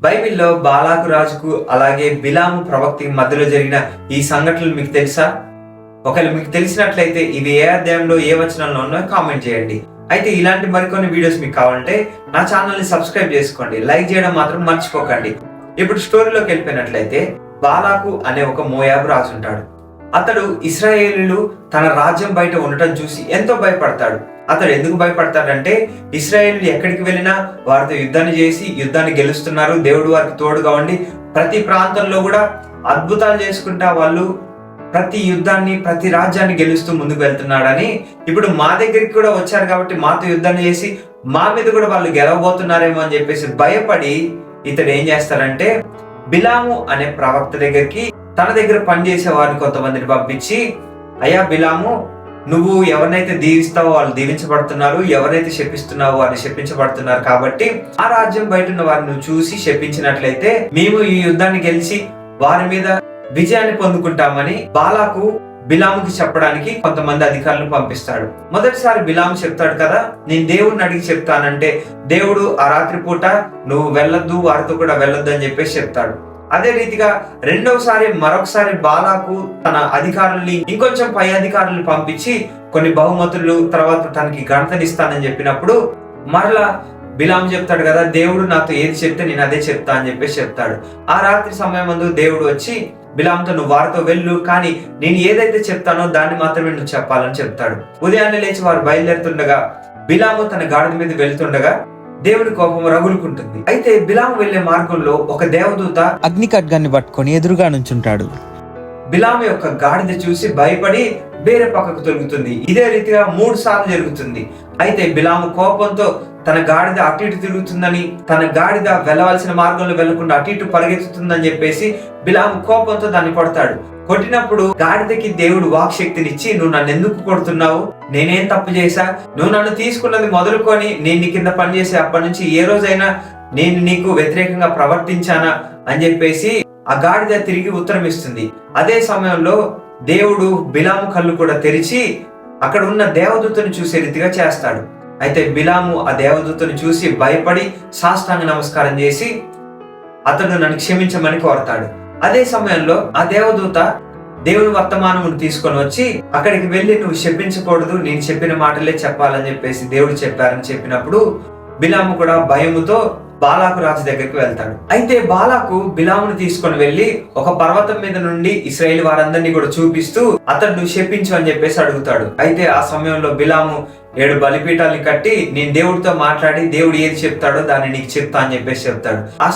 బైబిల్లో బాలాకు రాజుకు అలాగే బిలాము ప్రవక్తకి మధ్యలో జరిగిన ఈ సంఘటనలు మీకు తెలుసా? ఒకవేళ మీకు తెలిసినట్లయితే ఇవి ఏ అధ్యాయంలో ఏ వచనంలో ఉన్నాయో కామెంట్ చేయండి. అయితే ఇలాంటి మరికొన్ని వీడియోస్ మీకు కావాలంటే నా ఛానల్ని సబ్స్క్రైబ్ చేసుకోండి, లైక్ చేయడం మాత్రం మర్చిపోకండి. ఇప్పుడు స్టోరీలోకి వెళ్ళిపోయినట్లయితే బాలాకు అనే ఒక మోయాబు రాజు ఉంటాడు. అతడు ఇశ్రాయేలీలు తన రాజ్యం బయట ఉండటం చూసి ఎంతో భయపడతాడు. అతడు ఎందుకు భయపడతాడంటే ఇశ్రాయేలీలు ఎక్కడికి వెళ్ళినా వారితో యుద్ధాన్ని చేసి యుద్ధాన్ని గెలుస్తున్నారు, దేవుడు వారికి తోడుగా ఉండి ప్రతి ప్రాంతంలో కూడా అద్భుతాలు చేసుకుంటా వాళ్ళు ప్రతి యుద్ధాన్ని ప్రతి రాజ్యాన్ని గెలుస్తూ ముందుకు వెళ్తున్నాడని, ఇప్పుడు మా దగ్గరికి కూడా వచ్చారు కాబట్టి మాతో యుద్ధాన్ని చేసి మా మీద కూడా వాళ్ళు గెలవబోతున్నారేమో అని చెప్పేసి భయపడి ఇతడు ఏం చేస్తాడంటే బిలాము అనే ప్రవక్త దగ్గరికి తన దగ్గర పనిచేసే వారిని కొంతమందిని పంపించి, అయ్యా బిలాము, నువ్వు ఎవరినైతే దీవిస్తావో వాళ్ళు దీవించబడుతున్నారు, ఎవరైతే శపిస్తున్నావో వారిని శపించబడుతున్నారు, కాబట్టి ఆ రాజ్యం బయట ఉన్న వారిని నువ్వు చూసి శపించినట్లయితే మేము ఈ యుద్ధాన్ని గెలిచి వారి మీద విజయాన్ని పొందుకుంటామని బాలాకు బిలాముకి చెప్పడానికి కొంతమంది అధికారులను పంపిస్తాడు. మొదటిసారి బిలాము చెప్తాడు కదా, నేను దేవుడిని అడిగి చెప్తానంటే దేవుడు ఆ రాత్రి పూట నువ్వు వెళ్ళొద్దు, వారితో కూడా వెళ్ళొద్దు అని చెప్పేసి చెప్తాడు. అదే రీతిగా రెండవసారి మరొకసారి బాలాకు తన అధికారుల్ని ఇంకొంచెం పై అధికారులను పంపించి కొన్ని బహుమతులు తర్వాత తనకి ఘనతనిస్తానని చెప్పినప్పుడు మరలా బిలాము చెప్తాడు కదా, దేవుడు నాతో ఏది చెప్తే నేను అదే చెప్తా అని చెప్పేసి చెప్తాడు. ఆ రాత్రి సమయం ముందు దేవుడు వచ్చి బిలాముతో నువ్వు వారితో వెళ్ళు, కానీ నేను ఏదైతే చెప్తానో దాన్ని మాత్రమే నువ్వు చెప్పాలని చెప్తాడు. ఉదయాన్నే లేచి వారు బయలుదేరుతుండగా బిలాము తన గాడిద మీద వెళ్తుండగా దేవుడి కోపం రగులుకుంటుంది. అయితే బిలాము వెళ్లే మార్గంలో ఒక దేవదూత అగ్ని ఖడ్గాన్ని పట్టుకొని ఎదురుగా నుంచుంటాడు. బిలాము యొక్క గాడిద చూసి భయపడి వేరే పక్కకు తొలుగుతుంది. ఇదే రీతిగా 3 సార్లు జరుగుతుంది. అయితే బిలాము కోపంతో తన గాడిద అటు ఇటు తిరుగుతుందని, తన గాడిద వెళ్ళవలసిన మార్గంలో వెళ్లకుండా అటు ఇటు పరిగెత్తుతుందని చెప్పేసి బిలాము కోపంతో దాన్ని కొడతాడు. కొట్టినప్పుడు గాడిదకి దేవుడు వాక్శక్తినిచ్చి, నువ్వు నన్ను ఎందుకు కొడుతున్నావు, నేనేం తప్పు చేశా, నువ్వు నన్ను తీసుకున్నది మొదలుకొని నేను నీ కింద పనిచేసే అప్పటి నుంచి ఏ రోజైనా నేను నీకు వ్యతిరేకంగా ప్రవర్తించానా అని చెప్పేసి ఆ గాడిద తిరిగి ఉత్తరం ఇస్తుంది. అదే సమయంలో దేవుడు బిలాము కళ్ళు కూడా తెరిచి అక్కడ ఉన్న దేవదూతను చూసే రీతిగా చేస్తాడు. అయితే బిలాము ఆ దేవదూతను చూసి భయపడి సాష్టాంగ నమస్కారం చేసి అతడు నన్ను క్షమించమని కోరతాడు. అదే సమయంలో ఆ దేవదూత దేవుని వర్తమానమును తీసుకొని వచ్చి అక్కడికి వెళ్ళి నువ్వు శపించకూడదు, నేను చెప్పిన మాటలే చెప్పాలని చెప్పేసి దేవుడు చెప్పారని చెప్పినప్పుడు బిలాము కూడా భయముతో బాలాకు రాజు దగ్గరికి వెళ్తాడు. అయితే బాలాకు బిలామును తీసుకొని వెళ్ళి ఒక పర్వతం మీద నుండి ఇశ్రాయేలు వారందరినీ కూడా చూపిస్తూ అతడు నువ్వు శపించు అని చెప్పేసి అడుగుతాడు. అయితే ఆ సమయంలో బిలాము 7 బలిపీఠాలని కట్టి నేను దేవుడితో మాట్లాడి దేవుడు ఏది చెప్తాడో దాన్ని నీకు చెప్తా అని చెప్పేసి చెప్తాడు. ఆ